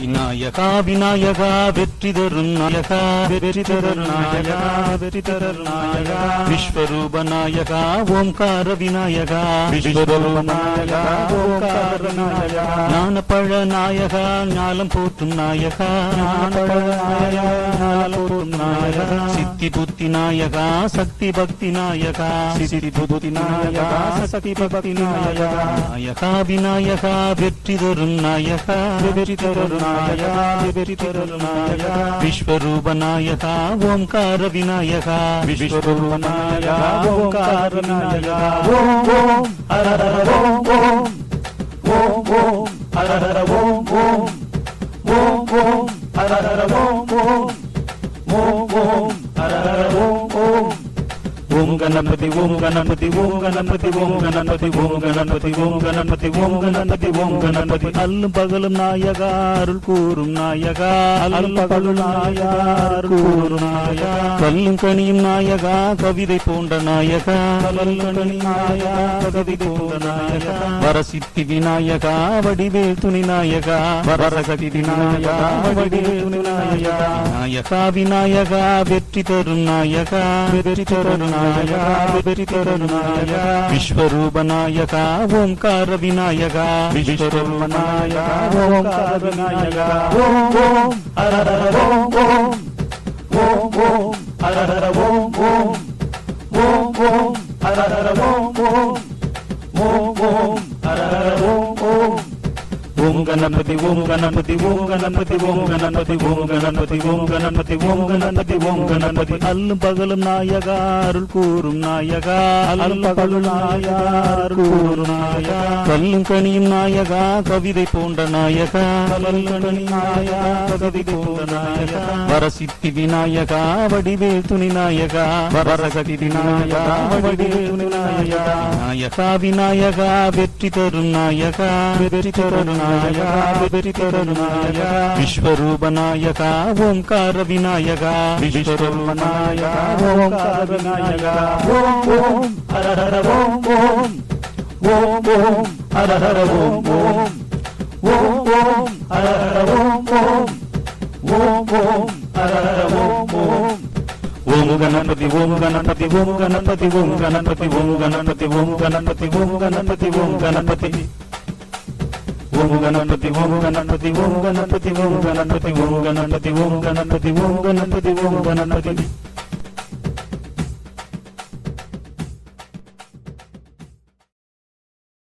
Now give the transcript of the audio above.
விநாயகா விநாயகா வெற்றி தரும் நாயகா வெற்றி தரும் நாயகா வெற்றி தரும் நாயகா விஸ்வரூப நாயகா ஓம்கார விநாயகா விஸ்வரூப நாயகா ஓம்கார நாயகா ஞானப்பழ நாயகா ஞாலம் போற்றும் நாயகா ஞானப்பழ நாயகா ஞாலம் போற்றும் நாயகா சித்தி புத்தி நாயகா சக்தி பக்தி நாயகா சித்தி புத்தி நாயகா சக்தி பக்தி நாயகா நாயகா விநாயகா வெற்றி தரும் நாயகா வெற்றி தரும் நாயகா வெற்றி தரும் நாயகா விஸ்வரூப நாயகா ஓம்கார விநாயகா விஸ்வரூப நாயகா ஓம்கார நாயகா ஓம் ஓம் ஹர ஓம் ஓம் ஓம் ஓம் ஹர ஓம் ஓம் ஓம் ஓம் ஹர ஓம் ஓம் ஓம் ஓம் ஹர ஓம் ஓம் ஓம் கணபதி ஓம் கணபதி ஓம் கணபதி ஓம் கணபதி ஓம் கணபதி ஓம் கணபதி ஓம் கணபதி ஓம் கணபதி அல்லும் பகலும் நாயகா அருள் கூறும் நாயகா அல்லும் பகலும் நாயகா அருள் கூறும் நாயகா கல்லும் கனியும் நாயகா கவிதை போன்ற நாயகா கல்லும் கனியும் நாயகா கவிதை போன்ற நாயகா வரசித்தி விநாயகா வடிவேல் துணி நாயகா வரசக்தி விநாயகா வடிவேல் துணி நாயகா நாயகா விநாயகா வெற்றி தரும் நாயகா வெற்றி தரும் நாயகா வெற்றி தரும் நாயகா விஸ்வரூப நாயகா ஓம்கார விநாயகா விஸ்வரூப நாயகா ஓம்கார விநாயகா ஓம் ஓம் ஹர ஓம் ஓம் ஓம் ஓம் ஹர ஓம் ஓம் ஓம் ஓம் ஹர ஓம் ஓம் ஓம் ஓம் ஹர ஓம் ஓம் ஓம் கணபதி ஓம் கணபதி ஓம் கணபதி ஓம் கணபதி ஓம் கணபதி ஓம் கணபதி ஓம் கணபதி ஓம் கணபதி அல்லும் பகலும் நாயகா அருள் கூறும் நாயகா அல்லும் பகலும் நாயகா அருள் கூறும் நாயகா கல்லும் கனியும் நாயகா கவிதை போன்ற நாயகா கல்லும் கனியும் நாயகா கவிதை போன்ற நாயகா வரசித்தி விநாயகா வடிவேல் துணி நாயகா வரசக்தி விநாயகா வடிவேல் துணி நாயகா நாயகா விநாயகா வெற்றி தரும் நாயகா வெற்றி தரும் நாயகா வெற்றி தரும் நாயகா விஸ்வரூப நாயகா ஓம்கார விநாயகா விஸ்வரூப நாயகா ஓம்கார விநாயகா ஓம் ஓம் ஹர ஓம் ஓம் ஓம் ஓம் ஹர ஓம் ஓம் ஓம் ஓம் ஹர ஓம் ஓம் ஓம் ஓம் ஹர ஓம் ஓம் ஓம் கணபதி ஓம் கணபதி ஓம் கணபதி ஓம் கணபதி ஓம் கணபதி ஓம் கணபதி ஓம் கணபதி ஓம் கணபதி ஓம் கணபதி ஓம் கணபதி ஓம் கணபதி ஓம் கணபதி ஓம் கணபதி ஓம் கணபதி ஓம் கணபதி ஓம் கணபதி